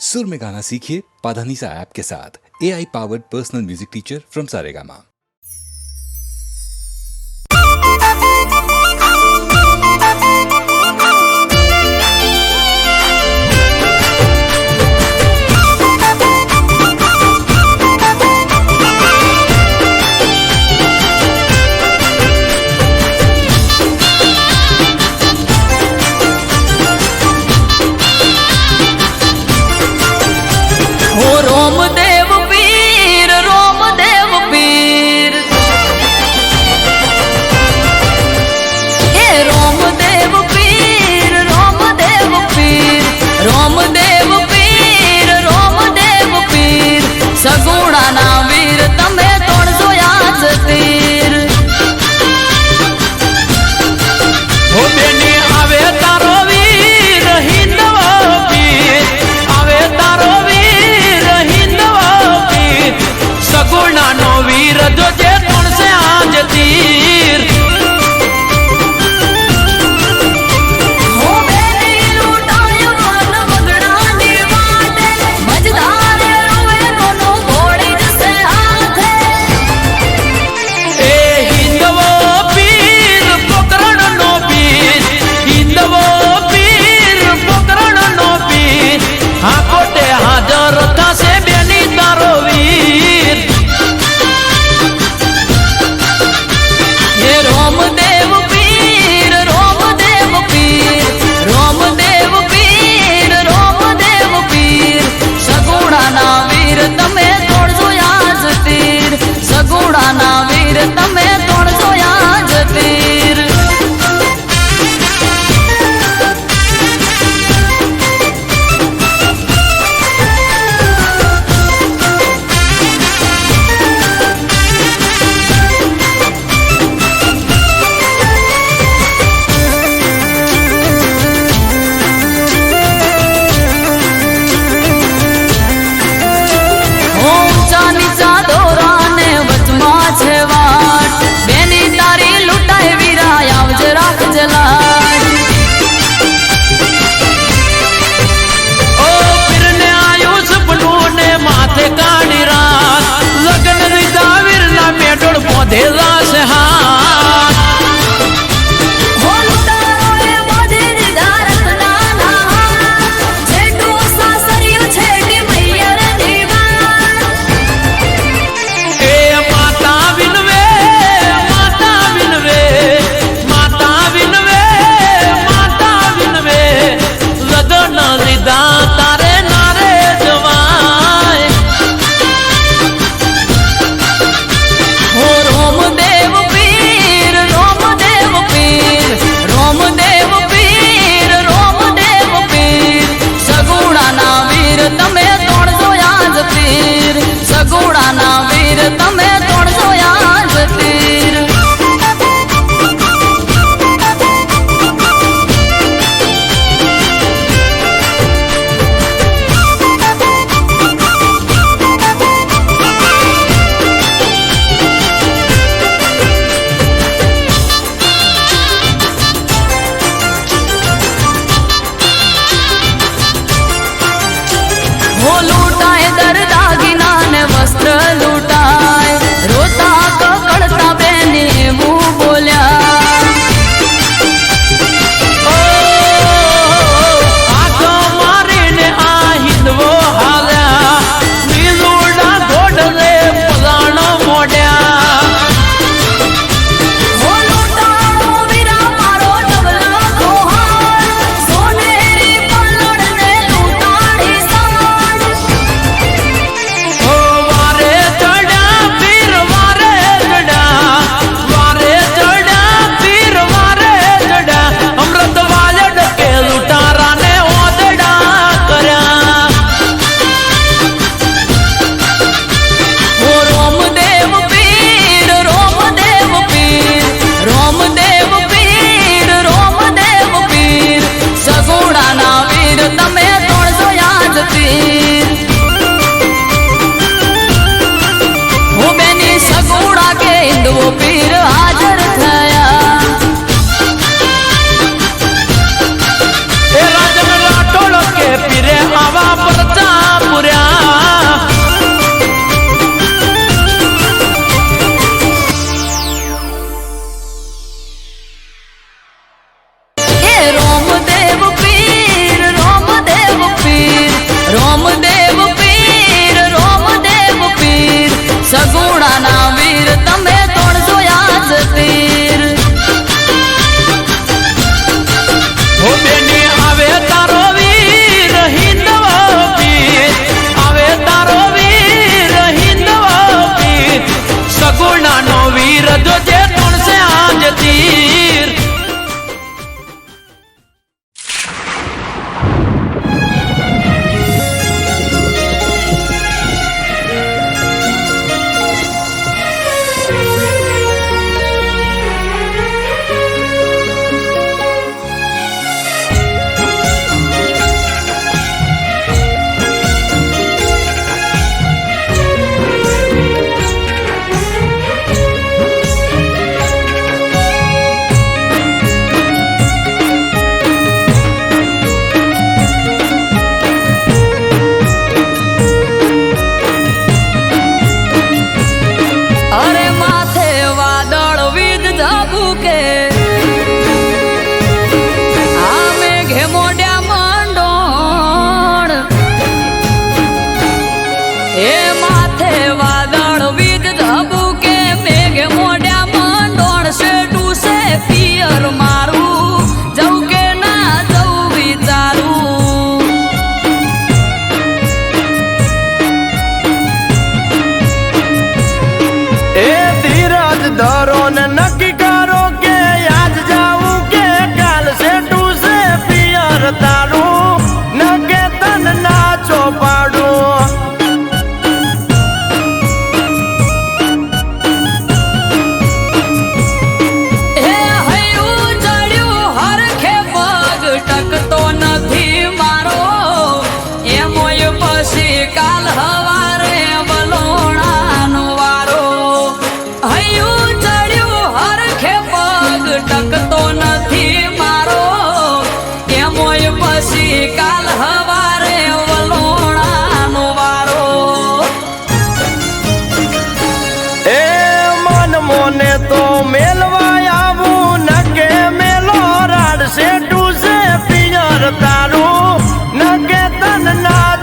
सुर में गाना सीखिए पाधानीसा ऐप के साथ। AI powered personal music teacher from Saregama. रोमदेव पीर हे रोमदेव पीर सगुणा ना वीर तमे तोड़जो याद तीर हो बेनी आवे तारो वीर हिंदवा पीर आवे तारो वीर हिंदवा पीर सगुणा नो वीर जो जे तोड़ से आज तीर हो बेनी लूटायो मन मगड़ानी वाटे मजदार रोवे दोनों घोड़ी जैसे हाथे ए हिंदवा पीर पकड़न नो पीर हिंदवा पीर पकड़न नो पीर हाँ कोटे हाजर था से बेनी तारो वीर हे रोमदेव पीर सगुणा ना वीर तमे तोड़जो याद तीर सगुणा ना वीर तमे तोड़जो याद तीर ऊंचा नीचा दोरा ने वचमा छे वाट बेनी तारी लुटाए वीरा आवज राख जलाट ओ फिरने आयो सपनों ने माथे काढ़ी रात लगन रीता वीरना मेडोड़ पौधे रास हाथ हो लुटारो ए बाधे निधारत नाना छेटू सासरियो छेटी मैयर दीवार ए माता विनवे माता विनवे माता विनवे माता विनवे लगन रीता तारे नारे जवाय हो रोमदेव पीर सगुणा ना वीर तमे तोड़जो याद तीर सगुणा ना वीर तमे तोड़जो याद तीर हो लूटाए दर दागिना ने वस्त्र लूटाए रोता ककड़ता बेनी मुंह बोल्या ओ आगो मारीने आ हिंदवो हाल्या नीलूड़ा घोड़ले पलाण मोड्या हो लूटाओ वीरा मारो डबला कोहार सोनेरी पल्लड़ ने लूटाड़ी साड़ ओ वारे चढ़ा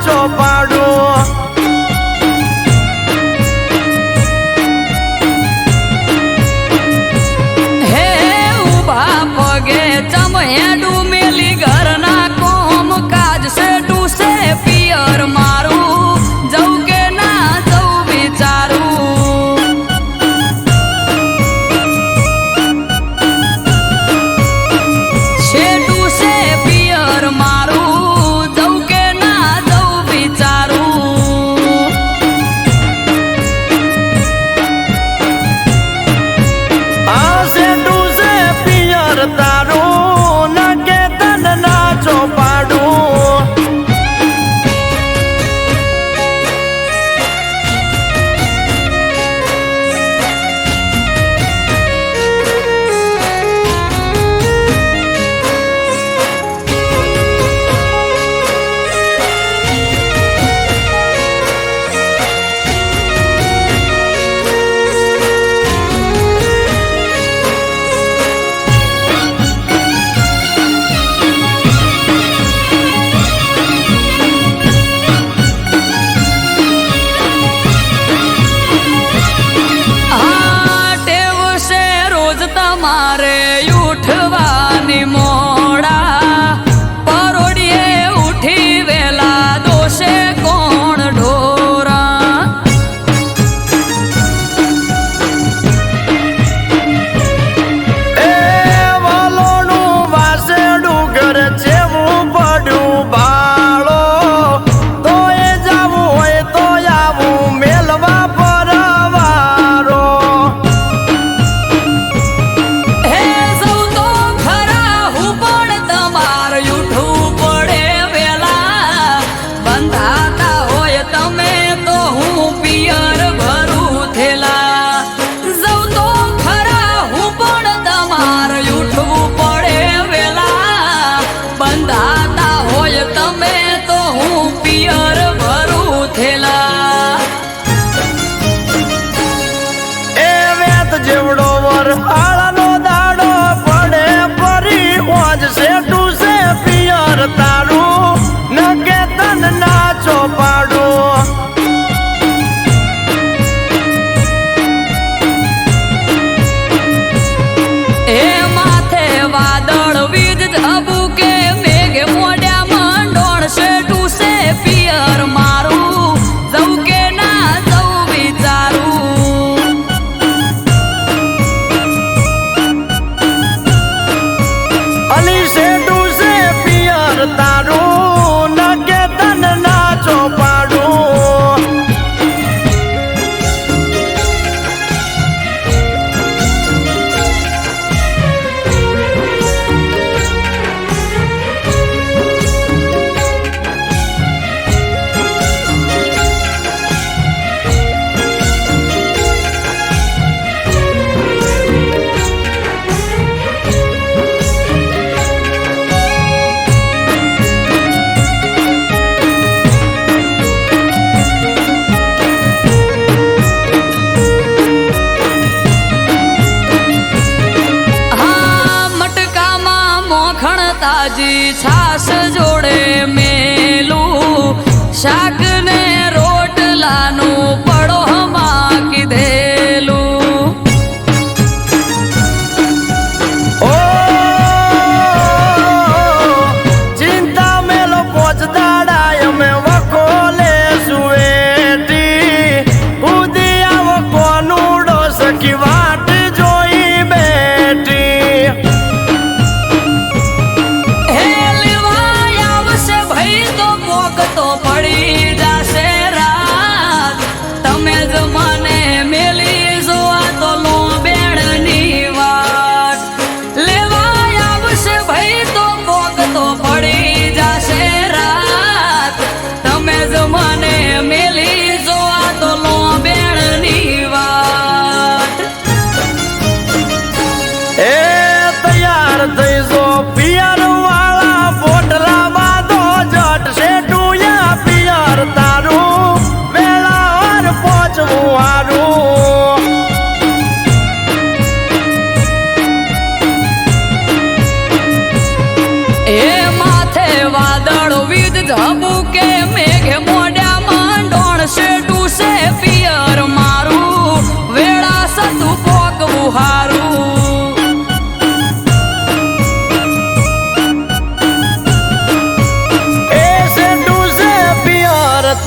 ચોપાડું હે ઉભા પગે ચમહેડું મેલી ઘરના કોમ કાજ છે ટુસે પિયર મારું જવું કે ના જવું વિચારું છે ટુસે પિયર મારું જવું કે ના જવું વિચારું આ સેટું છે પિયર તારું ન કે તન ના ચોપાડું આ ટેવ છે રોજ તમારે ઉઠવાની મોડા પરોડીએ ઉઠી વેલા દોષે કોણ ઢોરા એ વાલોનું વાસેડું ઘર જેવું પડ્યું બાળો તો એ જાવું હોય તો આવું મેલવા પરવારો હે સૌ તો ખરા હું પણ તમાર ઉઠવું પડે વેલા બંધાતા હોય તમે તો હું પિયર ભરું થેલા સૌ તો ખરા હું પણ તમાર ઉઠવું પડે વેલા બંધાતા હોય તમે તો હું પિયર ભરું થેલા એ વેત જેવડો વર હાળનો દાડો પડે પરી ઓજ સેટું છે પિયર તારું ન કે તન ના ચોપાડું એ માથે વાદળ વીજ ઝબુકે મેઘ મોઢ્યા મંડોળ છે ટુસે પિયર મારું જવું કે ના જવું વિચારું અલી સેટું છે પિયર તારું ન કે તન ના ચોપાડું હા મટકામાં મોખણ તાજી છાસ જોડે મેલું શાક ને રોટલાનું પડોહમાં કીધેલું ઓ ચિંતા મેલો પોચ દાડા અમે વખોલે સુવેટી ઉદી આવો કોનુડો સખી વાટ જોઈ બેઠી હે લેવાય આવશે ભાઈ તો પોક તો પડી જાય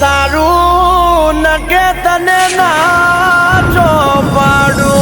તારું નકે તને ના જો પાડું.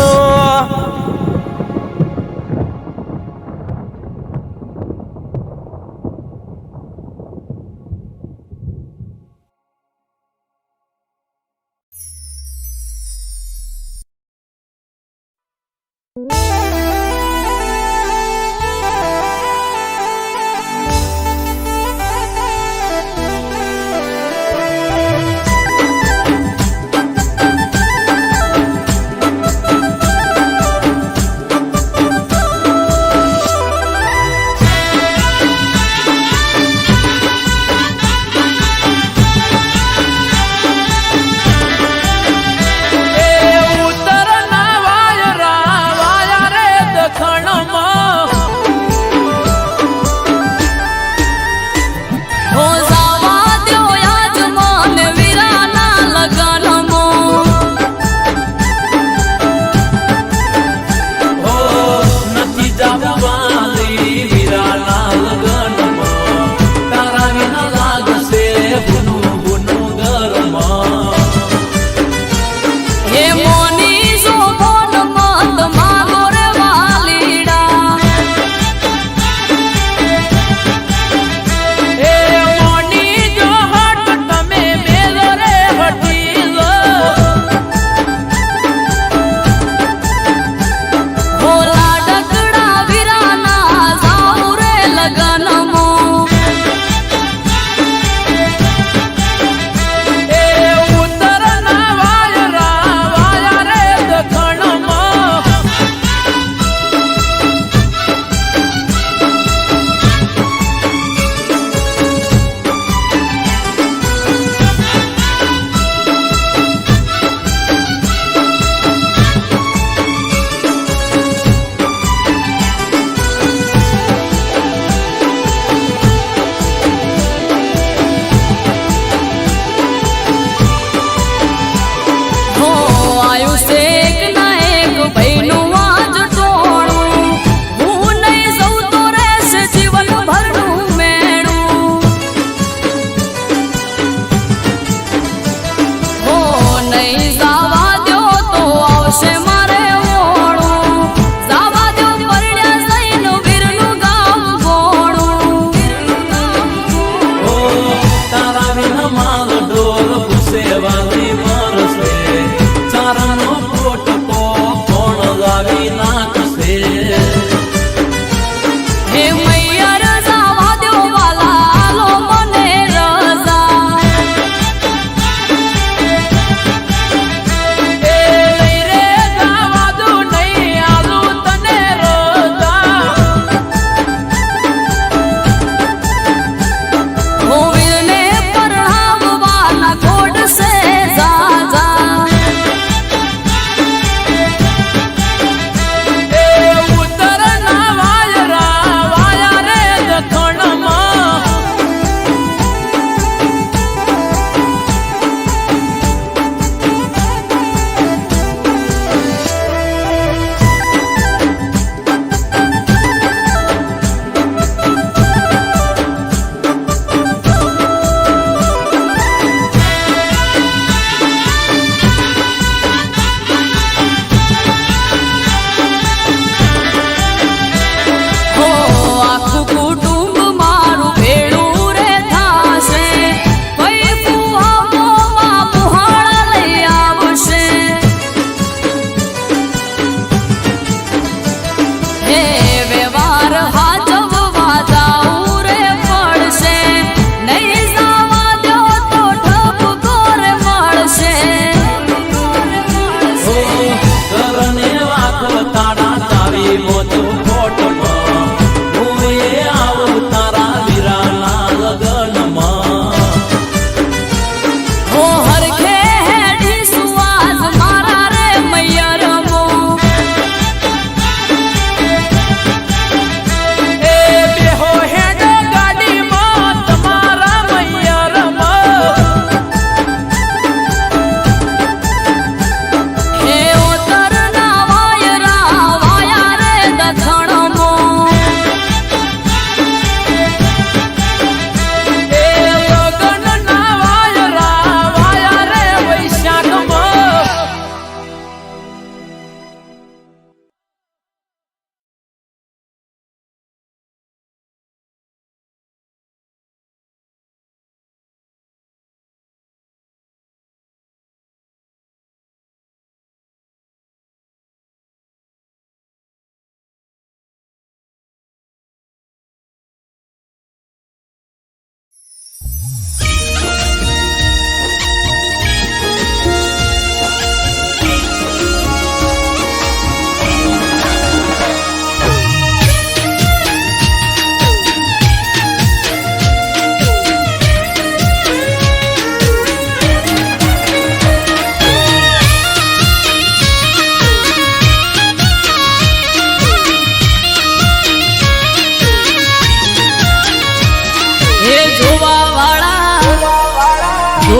ઉત્તરના વાયરા વાયા રે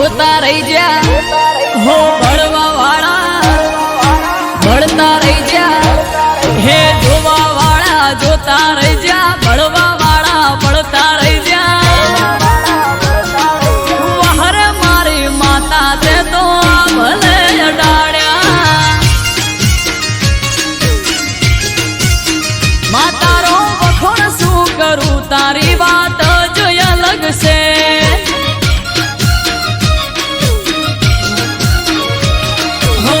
જોતા રહી જા હો ભળવા વાળા ભળતા રહી જા હે જોવા વાળા જોતા રહી જા ભળવા વાળા ભળતા રહી જા વહર મારી માતા તે તો ભલે અડાડ્યા માતારો વખોણ શું કરું તારી વાત જ અલગ છે હો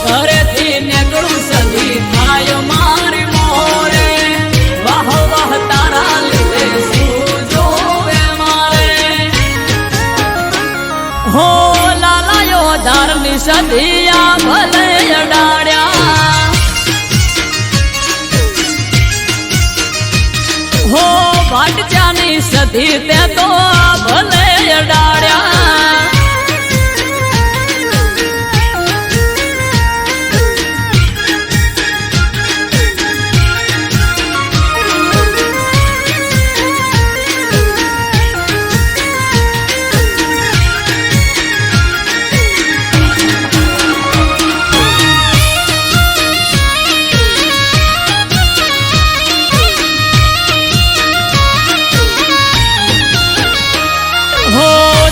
ઘરેથી નીકળું સદી થાય મારી મોરે વાહ વાહ તારા લીધે શું જોવે મારે હો લાલાયો ધારની સદિયા ભલે અડાડ્યા હો ભાટજાની સધી તે તો ભલે અડાડ્યા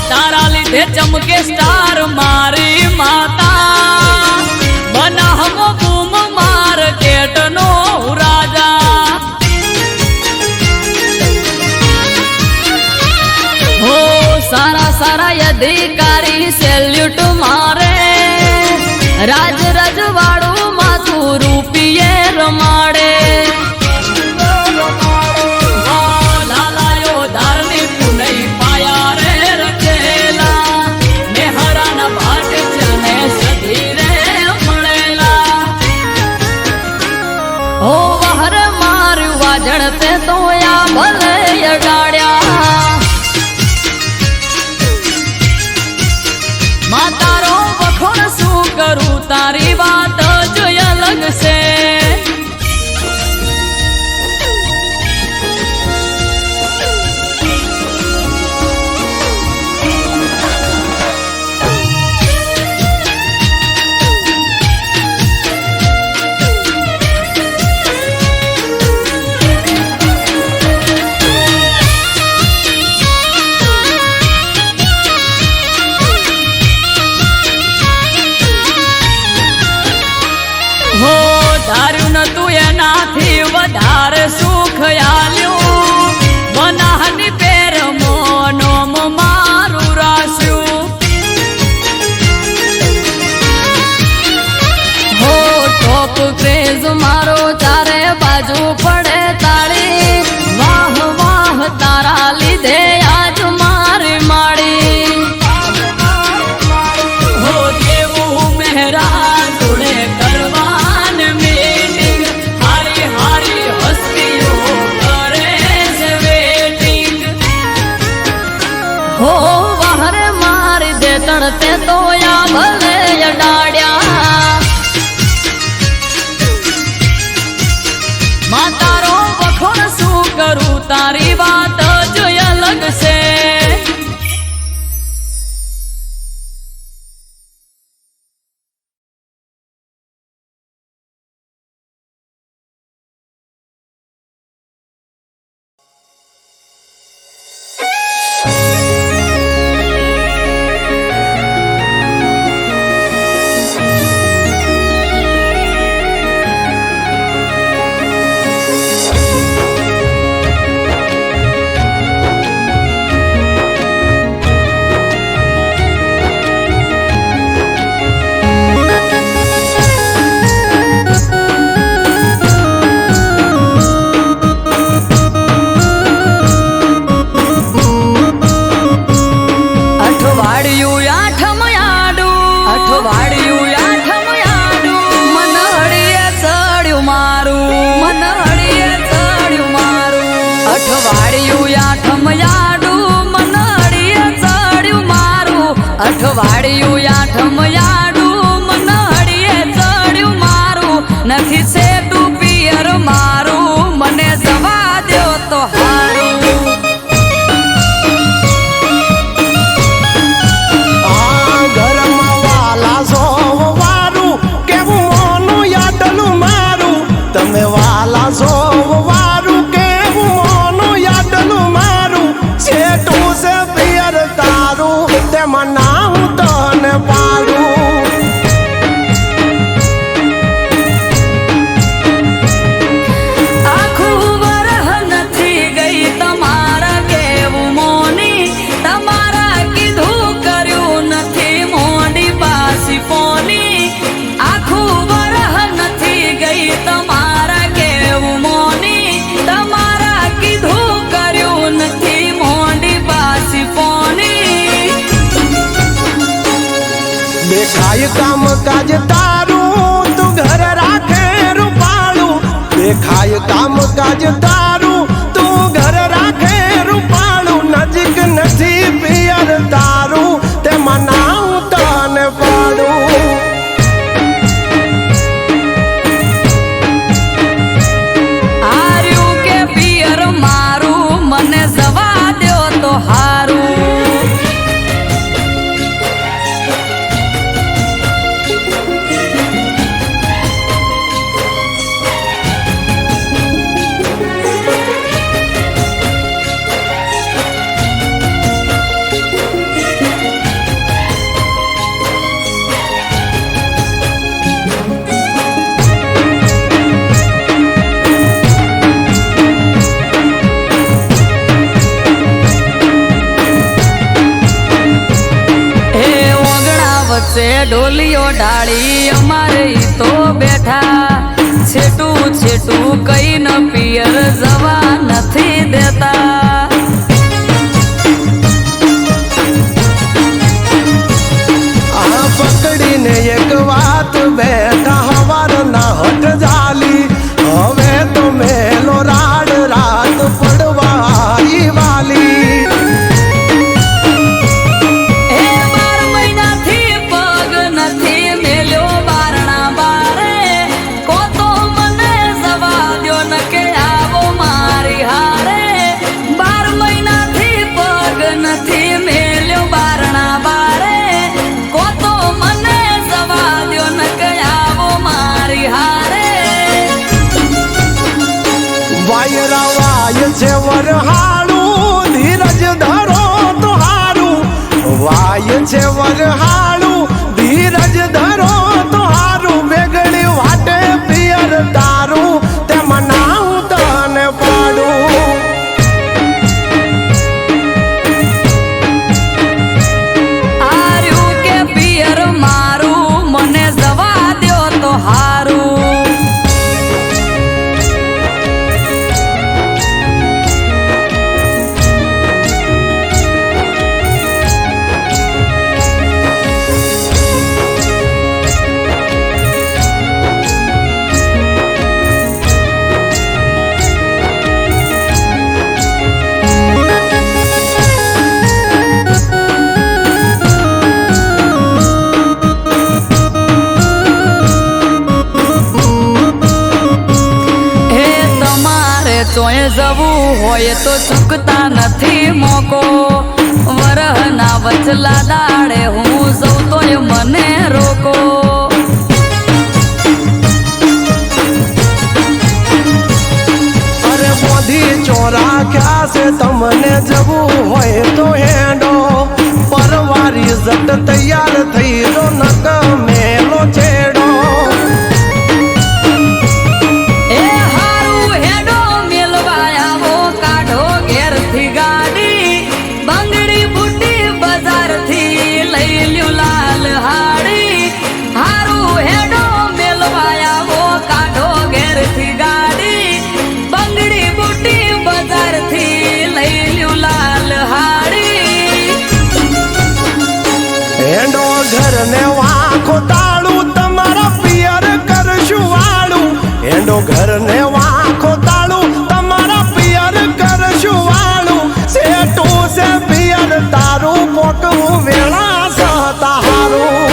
તારા લીધે ચમકે સ્ટાર મારી માતા બનાહમો બૂમ માર્કેટ નો રાજા હો સારા સારા અધિકારી સેલ્યુટ મારે રાજ રજવાડું માથું રૂપિયે રમાડે હો વહર મારું વાજણ તે તો યા ભલે અડાડ્યા માતારો વખોણ શું કરું તારી વાત જ અલગ છે હો ધાર્યું નતું એનાથી વધારે સુખ આલ્યું બનાહની પેર મોનોમ મારું રાસ્યું હો ટોપ ક્રેઝ મારો ચારે બાજુ પડે તાળી વાહ વાહ તારા લીધે આજ મારી માળી હો દેવું મહેરા જોડે કરવા હો વહર મારી દે તણતે તો યા ભલે અડાડ્યા માતારો વખોણ શું કરું તારી વાત જ અલગ છે અઠવાડિયું આઠમ યાડું મનડીએ ચડ્યું મારું નથી સેટું પિયર મારું મને જવા દ્યો તો હારું તેમાં ના હું તને પાડું. આખું વરહ નથી ગઈ તમારા કેવું મોની, તમારા કીધું કર્યું નથી મોડી પાસી પોની. આખું વરહ નથી ગઈ તમારા કેવું મોની, તમારા કીધું કર્યું નથી મોડી પાસી પોની. દેખાય કામ કાજ તારું તું ઘર રાખે રૂપાળું. દેખાય કામ કાજ તારું તું ઘર રાખે રૂપાળું. નજીક નથી પિયર તારું તેમાં ના હું તને પાડું. હાર્યું કે પિયર મારું મને જવા દ્યો તો હારું. વચ્ચે ડોલીઓ ડાળી અમારે ઈ તો બેઠા, છેટું છેટું કઈ ન પિયર જવા નથી દેતા. આ પકડીને એક વાત બેઠા હવાર ના હટ જાલી. હવે તો મેલો રાડ રાત પડવા આવી વાલી. વાય છે વરહાળું ધીરજ ધરો તો હારું. વાય છે વરહાળું ધીરજ ધરો તો હારું. બેગડી વાટે પિયર તારું તેમાં ના હું તને પાડું. હાર્યું કે પિયર મારું મને જવા દ્યો તો હારું. તોય જવું હોય તો ચૂકતા નથી મોકો. વરહના વચલા દાડે હું જઉં તોય મને રોકો. અરે મોદી ચોરા ક્યાં છે તમને જવું હોય તો હેડો. પરવારી જટ તૈયાર થઈ જો નક મેલો છેડો. ઘરને વાંખો તાળું તમારા પિયર કરશું વાળું. એંડો ઘરને વાંખો તાળું તમારા પિયર કરશું વાળું. સેટું છે પિયર તારું પોકવું વેળા સહતા હારું.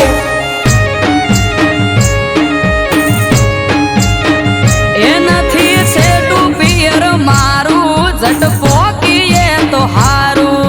એ નથી છેટું પિયર મારું જટ પોકીએ તો હારું.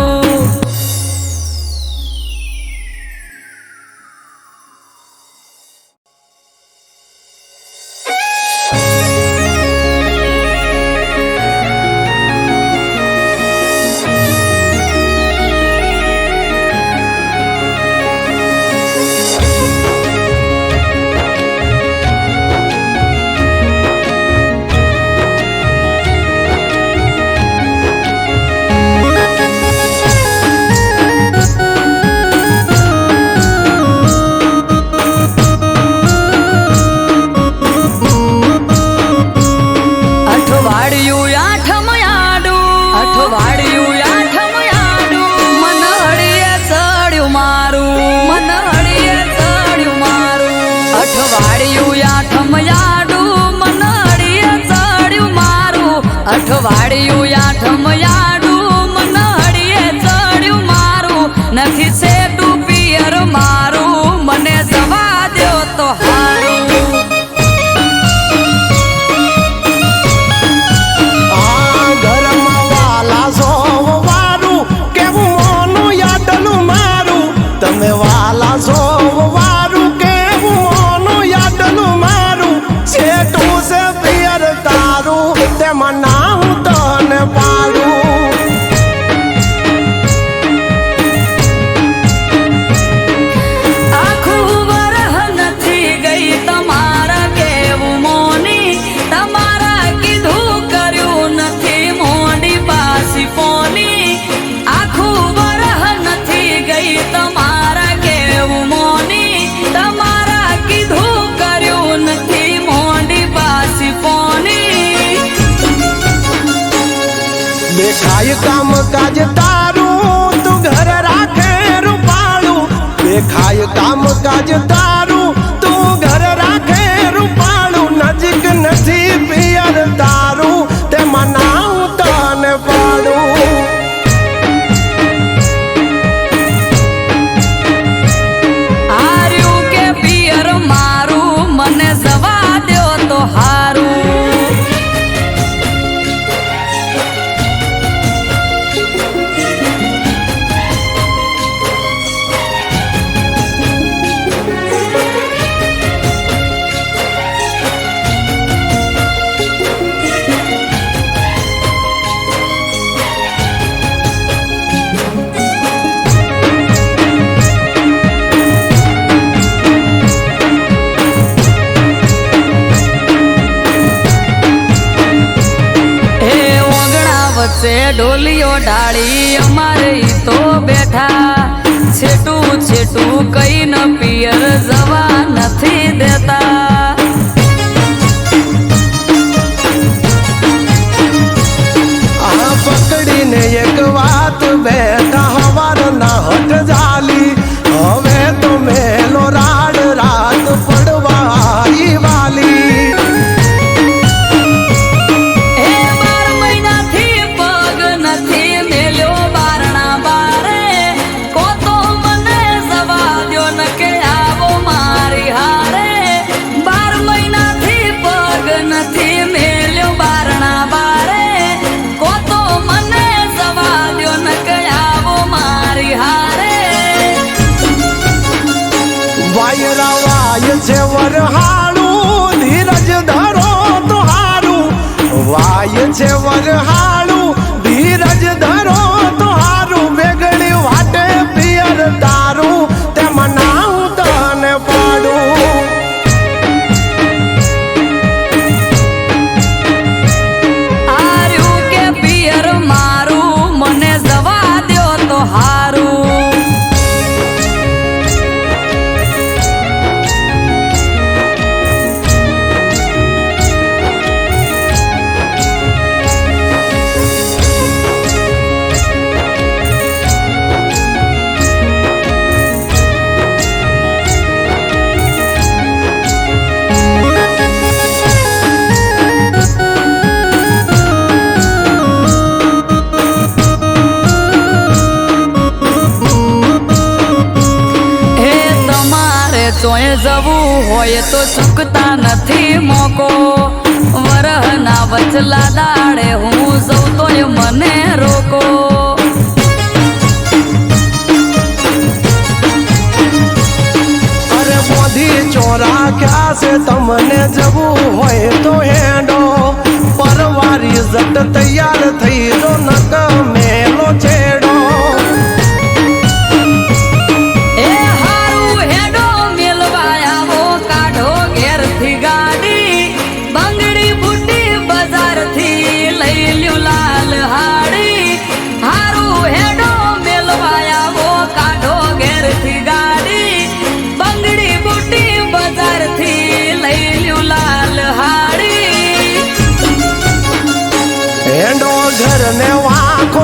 અઠવાડિયું આઠમ યાડું મનડીએ ચડ્યું મારું અઠવાડિયું આઠમ યાડું મનડીએ ચડ્યું મારું નથી સેટું પિયર મારું મને જવા દ્યો તો હારું ઘરમાં વાલા સોવારું કેવું મોનું યાદલું મારું તમે વાલા સોવારું કેવું મોનું યાદલું મારું સેટું છે પિયર તારું તેમાં ના હું તને પાડું આખું વરહ નથી ગઈ તમારા કેવું મોની તમારા કીધું કર્યું નથી મોડી પાસી પોની આખું વરહ નથી ગઈ તમારા કેવું મોની તમારા કીધું કર્યું નથી મોડી પાસી પોની દેખાય કામ કાજ તારું તું ઘર રાખે રૂપાળું દેખાય કામ કાજ તારું તું ઘર રાખે રૂપાળું નજીક નથી પિયર તારું તેમાં ના હું તને પાડું હાર્યું કે પિયર મારું મને જવા દ્યો તો હારું વચ્ચે ઢોલીઓ ઢાળી અમારે ઈ તો બેઠા છેટું છેટું કઈ ન પિયર જવા નથી દેતા આ પકડીને એક વાત બેઠા હવાર ના હટ જાલી હવે તો મેલો રાડ રાત પડવા આવી વાલી વાય છે વરહાળું ધીરજ ધરો તો હારું વાય છે વરહાળું ધીરજ ધરો તો હારું વેગળી વાટે પિયર તારું તેમાં ના હું તને પાડું હાર્યું કે પિયર મારું મને જવા દ્યો તો હારું તોય જવું હોય તો ચૂકતા નથી મોકો વરહના વચલા દાડે હું જઉં તોય મને રોકો અરે મોધી ચોરા ક્યાં છે તમને જવું હોય તો હેડો પરવારી જટ તૈયાર થઈ જો નક મેલો છેડો ઘરને વાંખો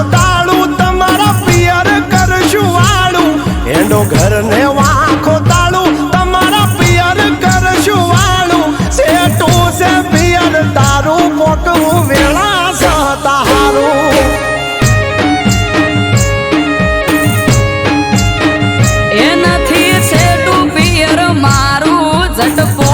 ઝટપો